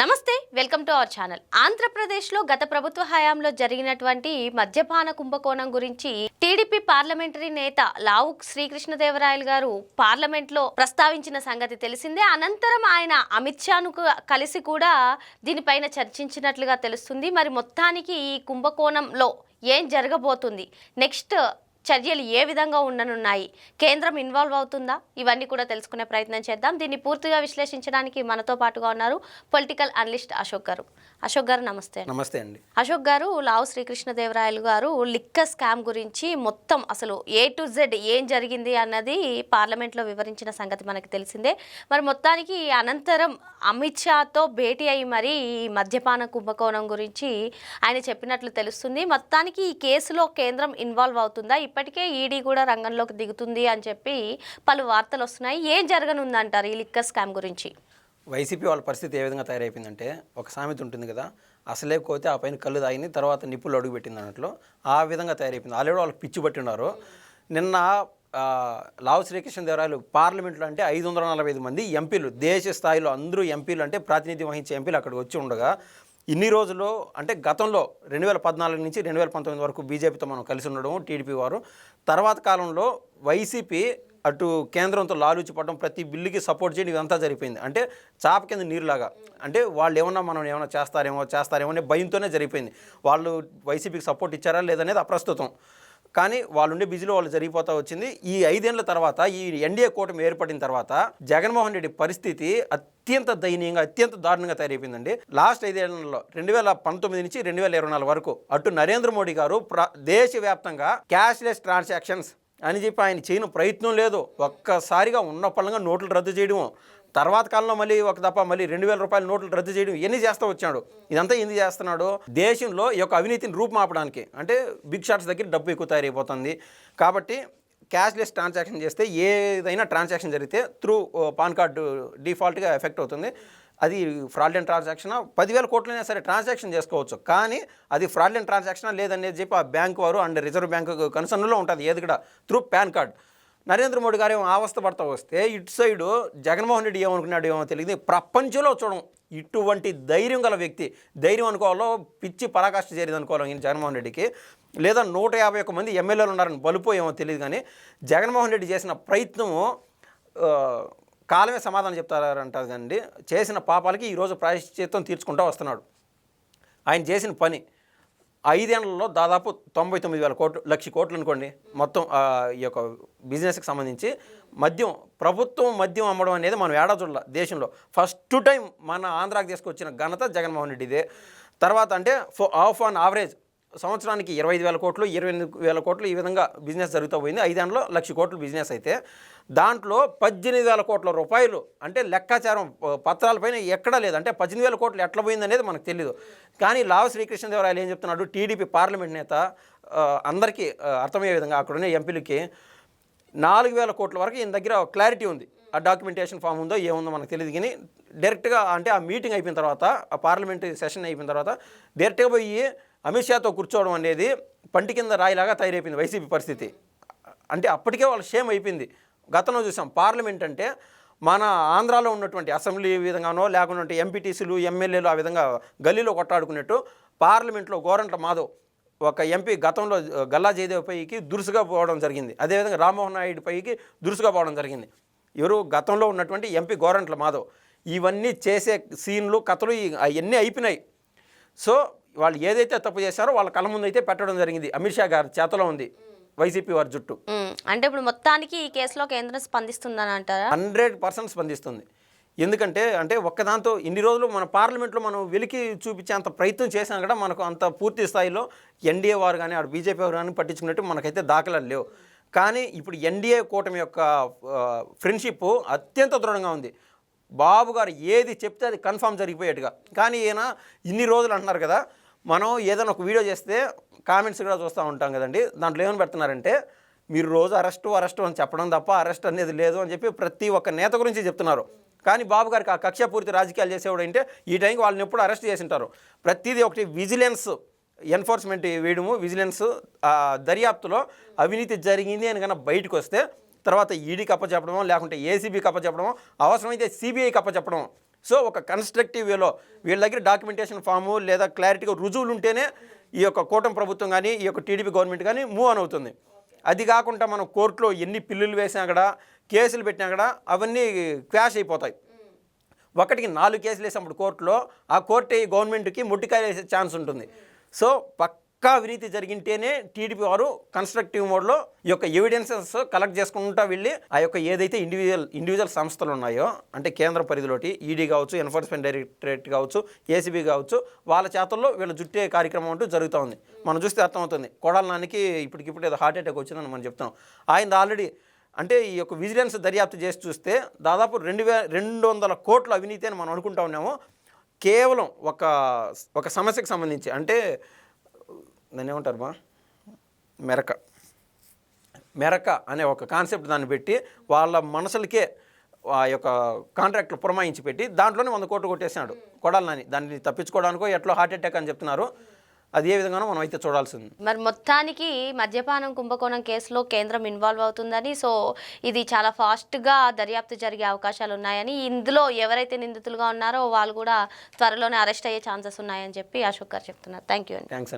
నమస్తే, welcome to our channel. ఆంధ్రప్రదేశ్లో గత ప్రభుత్వ హయాంలో జరిగినటువంటి మద్యపాన కుంభకోణం గురించి టీడీపీ పార్లమెంటరీ నేత లావు శ్రీకృష్ణదేవరాయలు గారు పార్లమెంట్లో ప్రస్తావించిన సంగతి తెలిసిందే. అనంతరం ఆయన అమిత్ షాను కలిసి కూడా దీనిపైన చర్చించినట్లుగా తెలుస్తుంది. మరి మొత్తానికి ఈ కుంభకోణంలో ఏం జరగబోతుంది, నెక్స్ట్ చర్యలు ఏ విధంగా ఉండనున్నాయి, కేంద్రం ఇన్వాల్వ్ అవుతుందా, ఇవన్నీ కూడా తెలుసుకునే ప్రయత్నం చేద్దాం. దీన్ని పూర్తిగా విశ్లేషించడానికి మనతో పాటుగా ఉన్నారు పొలిటికల్ అనలిస్ట్ అశోక్ గారు. అశోక్ గారు నమస్తే. నమస్తే అండి. అశోక్ గారు, లావు శ్రీకృష్ణదేవరాయలు గారు లిక్కర్ స్కామ్ గురించి మొత్తం అసలు ఏ టు జెడ్ ఏం జరిగింది అన్నది పార్లమెంట్లో వివరించిన సంగతి మనకి తెలిసిందే. మరి మొత్తానికి అనంతరం అమిత్ షాతో భేటీ అయ్యి మరి ఈ మద్యపాన కుంభకోణం గురించి ఆయన చెప్పినట్లు తెలుస్తుంది. మొత్తానికి ఈ కేసులో కేంద్రం ఇన్వాల్వ్ అవుతుందా, ఇప్పటికే ఈడీ కూడా రంగంలోకి దిగుతుంది అని చెప్పి పలు వార్తలు వస్తున్నాయి. ఏం జరగనుందంటారు ఈ లిక్కర్ స్కామ్ గురించి? వైసీపీ వాళ్ళ పరిస్థితి ఏ విధంగా తయారైపోయిందంటే, ఒక సామెత ఉంటుంది కదా, అసలే కోతే ఆ పైన కళ్ళు తాగింది తర్వాత నిప్పులు అడుగు పెట్టింది అన్నట్లు ఆ విధంగా తయారైపోయింది. ఆల్రెడీ వాళ్ళకి పిచ్చి పట్టి ఉన్నారు. నిన్న లావు శ్రీకృష్ణదేవరాయలు పార్లమెంట్లో అంటే 545 మంది ఎంపీలు, దేశ స్థాయిలో అందరూ ఎంపీలు అంటే ప్రాతినిధ్యం వహించే ఎంపీలు అక్కడికి వచ్చి ఉండగా, ఇన్ని రోజులు అంటే గతంలో 2014 నుంచి 2019 వరకు బీజేపీతో మనం కలిసి ఉండడం టీడీపీ వారు, తర్వాత కాలంలో వైసీపీ అటు కేంద్రంతో లాలూచిపడడం, ప్రతి బిల్లుకి సపోర్ట్ చేయడం, ఇదంతా జరిగిపోయింది. అంటే చాప కింద నీరులాగా. అంటే వాళ్ళు ఏమన్నా మనం ఏమైనా చేస్తారేమో అనే భయంతోనే జరిగిపోయింది. వాళ్ళు వైసీపీకి సపోర్ట్ ఇచ్చారా లేదనేది అప్రస్తుతం. కానీ వాళ్ళుండే బిజీలో వాళ్ళు జరిగిపోతూ వచ్చింది. ఈ 5 ఏళ్ల తర్వాత ఈ ఎన్డీఏ కూటమి ఏర్పడిన తర్వాత జగన్మోహన్ రెడ్డి పరిస్థితి అత్యంత దయనీయంగా, అత్యంత దారుణంగా తయారైపోయిందండి. లాస్ట్ 5 ఏళ్లలో 2019 నుంచి 2024 వరకు అటు నరేంద్ర మోడీ గారు దేశవ్యాప్తంగా క్యాష్లెస్ ట్రాన్సాక్షన్స్ అని చెప్పి ఆయన చేయని ప్రయత్నం లేదు. ఒక్కసారిగా ఉన్న పళ్ళంగా నోట్లు రద్దు చేయడం, తర్వాత కాలంలో మళ్ళీ ఒక దఫా మళ్ళీ 2000 రూపాయల నోట్లు రద్దు చేయడం, ఇవన్నీ చేస్తూ వచ్చాడు. ఇదంతా ఎందుకు చేస్తున్నాడు? దేశంలో ఈ యొక్క అవినీతిని రూపుమాపడానికి. అంటే బిగ్ షాట్స్ దగ్గర డబ్బు ఎక్కువ తయారైపోతుంది కాబట్టి క్యాష్లెస్ ట్రాన్సాక్షన్ చేస్తే ఏదైనా ట్రాన్సాక్షన్ జరిగితే త్రూ పాన్ కార్డు డిఫాల్ట్గా ఎఫెక్ట్ అవుతుంది. అది ఫ్రాడ్లెంట్ ట్రాన్సాక్షన్ 10,000 కోట్లైనా సరే ట్రాన్సాక్షన్ చేసుకోవచ్చు. కానీ అది ఫ్రాడ్లెంట్ ట్రాన్సాక్షన్ లేదనేది చెప్పి ఆ బ్యాంక్ వారు అండ్ రిజర్వ్ బ్యాంక్ కన్సర్న్లో ఉంటుంది ఏది కూడా through pan card. Narendra Modi గారు ఏమో అవస్థ పడతా వస్తే ఇటు సైడు జగన్మోహన్ రెడ్డి ఏమనుకున్నాడు ఏమో తెలియదు, ప్రపంచంలో చూడడం ఇటువంటి ధైర్యం గల వ్యక్తి. ధైర్యం అనుకోవాలో పిచ్చి పరాకాష్ట చేరేది అనుకోవాలి ఈయన జగన్మోహన్ రెడ్డికి, లేదా 151 మంది ఎమ్మెల్యేలు ఉన్నారని బలిపోయేమో తెలియదు. కానీ జగన్మోహన్ రెడ్డి చేసిన ప్రయత్నము కాలమే సమాధానం చెప్తారంటారు కండి. చేసిన పాపాలకి ఈరోజు ప్రాయశ్చిత్తం తీర్చుకుంటూ వస్తున్నాడు. ఆయన చేసిన పని 5 ఏళ్లలో దాదాపు 99,000 కోట్లు, 1,00,000 కోట్లు అనుకోండి మొత్తం ఈ యొక్క బిజినెస్కి సంబంధించి. ప్రభుత్వం మద్యం అమ్మడం అనేది మనం ఏడాదిలో దేశంలో ఫస్ట్ టైం మన ఆంధ్రాకి తీసుకొచ్చిన ఘనత జగన్మోహన్ రెడ్డిదే. తర్వాత అంటే ఆన్ యావరేజ్ సంవత్సరానికి 25,000 కోట్లు, 28,000 కోట్లు ఈ విధంగా బిజినెస్ జరుగుతూ పోయింది. 5 ఏళ్లలో 1,00,000 కోట్లు బిజినెస్ అయితే దాంట్లో 18,000 కోట్ల రూపాయలు అంటే లెక్కాచారం పత్రాలపైన ఎక్కడా లేదు. అంటే 18,000 కోట్లు ఎట్లా పోయింది అనేది మనకు తెలియదు. కానీ లావు శ్రీకృష్ణదేవరాయలు ఏం చెప్తున్నాడు, టీడీపీ పార్లమెంట్ నేత అందరికీ అర్థమయ్యే విధంగా అక్కడున్న ఎంపీలకి 4,000 కోట్ల వరకు ఈయన దగ్గర క్లారిటీ ఉంది. ఆ డాక్యుమెంటేషన్ ఫామ్ ఉందో ఏముందో మనకు తెలియదు. కానీ డైరెక్ట్గా అంటే ఆ మీటింగ్ అయిపోయిన తర్వాత, ఆ పార్లమెంటరీ సెషన్ అయిపోయిన తర్వాత డైరెక్ట్గా పోయి అమిత్ షాతో కూర్చోవడం అనేది పంటి కింద రాయిలాగా తయారైపోయింది వైసీపీ పరిస్థితి. అంటే అప్పటికే వాళ్ళు షేమ్ అయిపోయింది. గతంలో చూసాం పార్లమెంట్ అంటే మన ఆంధ్రాలో ఉన్నటువంటి అసెంబ్లీ విధంగానో లేకుంటే ఎంపీటీసీలు ఎమ్మెల్యేలు ఆ విధంగా గల్లీలో కొట్టాడుకున్నట్టు పార్లమెంట్లో గోరంట్ల మాధవ్ ఒక ఎంపీ గతంలో గల్లా జయదేవ్ పైకి దురుసుగా పోవడం జరిగింది. అదేవిధంగా రామ్మోహన్ నాయుడు పైకి దురుసుగా పోవడం జరిగింది. ఎవరు గతంలో ఉన్నటువంటి ఎంపీ గోరంట్ల మాధవ్. ఇవన్నీ చేసే సీన్లు కథలు అవన్నీ అయిపోయినాయి. సో వాళ్ళు ఏదైతే తప్పు చేశారో వాళ్ళ కళ్ళ ముందు అయితే పెట్టడం జరిగింది. అమిత్ షా గారి చేతలో ఉంది వైసీపీ వారి జుట్టు. అంటే ఇప్పుడు మొత్తానికి ఈ కేసులో కేంద్రం స్పందిస్తుందని అంటారా? 100% స్పందిస్తుంది. ఎందుకంటే ఒక్కదాంతో ఇన్ని రోజులు మన పార్లమెంట్లో మనం వెలికి చూపించేంత ప్రయత్నం చేసినా కూడా మనకు అంత పూర్తి స్థాయిలో ఎన్డీఏ వారు కానీ ఆడు బీజేపీ వారు కానీ పట్టించుకున్నట్టు మనకైతే దాఖలాలు లేవు. కానీ ఇప్పుడు ఎన్డీఏ కూటమి యొక్క ఫ్రెండ్షిప్ అత్యంత దృఢంగా ఉంది. బాబు గారు ఏది చెప్తే అది కన్ఫామ్ జరిగిపోయేట్టుగా. కానీ ఈయన ఇన్ని రోజులు అంటున్నారు కదా, మనం ఏదైనా ఒక వీడియో చేస్తే కామెంట్స్ కూడా చూస్తూ ఉంటాం కదండి, దాంట్లో ఏమని పెడుతున్నారంటే మీరు రోజు అరెస్టు అని చెప్పడం తప్ప అరెస్ట్ అనేది లేదు అని చెప్పి ప్రతి ఒక్క నేత గురించి చెప్తున్నారు. కానీ బాబు గారికి ఆ కక్షపూరిత రాజకీయాలు చేసేవాడు అంటే ఈ టైంకి వాళ్ళని ఎప్పుడు అరెస్ట్ చేసి ఉంటారు. ప్రతిదీ ఒకటి విజిలెన్స్ ఎన్ఫోర్స్మెంట్ వేయడము, విజిలెన్స్ దర్యాప్తులో అవినీతి జరిగింది అని కన్నా బయటకు వస్తే తర్వాత ఈడీకి అప్పచెప్పడమో లేకుంటే ఏసీబీకి అప్పచెప్పడమో అవసరమైతే సిబిఐకి అప్పచెప్పడం సో ఒక కన్స్ట్రక్టివ్ వేలో వీళ్ళ దగ్గర డాక్యుమెంటేషన్ ఫాము లేదా క్లారిటీగా రుజువులు ఉంటేనే ఈ యొక్క కూటమి ప్రభుత్వం కానీ ఈ యొక్క టీడీపీ గవర్నమెంట్ కానీ మూవ్ ఆన్ అవుతుంది. అది కాకుండా మనం కోర్టులో ఎన్ని పిల్లులు వేసినా కూడా కేసులు పెట్టినా కూడా అవన్నీ క్వాష్ అయిపోతాయి. ఒకటికి 4 కేసులు వేసినప్పుడు కోర్టులో ఆ కోర్టు గవర్నమెంట్కి ముట్టికాయ వేసే ఛాన్స్ ఉంటుంది. సో పక్కా అవినీతి జరిగింటేనే టీడీపీ వారు కన్స్ట్రక్టివ్ మోడ్లో ఈ యొక్క ఎవిడెన్సెస్ కలెక్ట్ చేసుకుంటా వెళ్ళి ఆ యొక్క ఏదైతే ఇండివిజువల్ సంస్థలు ఉన్నాయో అంటే కేంద్ర పరిధిలోటి ఈడీ కావచ్చు, ఎన్ఫోర్స్మెంట్ డైరెక్టరేట్ కావచ్చు, ఏసీబీ కావచ్చు, వాళ్ళ చేతల్లో వీళ్ళ జుట్టే కార్యక్రమం అంటూ జరుగుతూ ఉంది. మనం చూస్తే అర్థమవుతుంది. కొడాలి నానికి ఇప్పటికిప్పుడు ఏదో హార్ట్ అటాక్ వచ్చిందని మనం చెప్తున్నాం. ఆయన ఆల్రెడీ అంటే ఈ యొక్క విజిలెన్స్ దర్యాప్తు చేసి చూస్తే దాదాపు 200 కోట్ల అవినీతి అని మనం అనుకుంటా ఉన్నాము. కేవలం ఒక సమస్యకు సంబంధించి అంటే దాన్ని ఏమంటారు మెరక అనే ఒక కాన్సెప్ట్ దాన్ని పెట్టి వాళ్ళ మనసులకే ఆ యొక్క కాంట్రాక్ట్లు పురమాయించి పెట్టి దాంట్లోనే 100 కోట్లు కొట్టేసినాడు కొడాలి నాని. దాన్ని తప్పించుకోవడానికో ఎట్లా హార్ట్ అటాక్ అని చెప్తున్నారు. అది ఏ విధంగానో మనం అయితే చూడాల్సింది. మరి మొత్తానికి మద్యపానం కుంభకోణం కేసులో కేంద్రం ఇన్వాల్వ్ అవుతుందని, సో ఇది చాలా ఫాస్ట్గా దర్యాప్తు జరిగే అవకాశాలు ఉన్నాయని, ఇందులో ఎవరైతే నిందితులుగా ఉన్నారో వాళ్ళు కూడా త్వరలోనే అరెస్ట్ అయ్యే ఛాన్సెస్ ఉన్నాయని చెప్పి అశోక్ గారు చెప్తున్నారు. థ్యాంక్ యూ అండి. థ్యాంక్స్.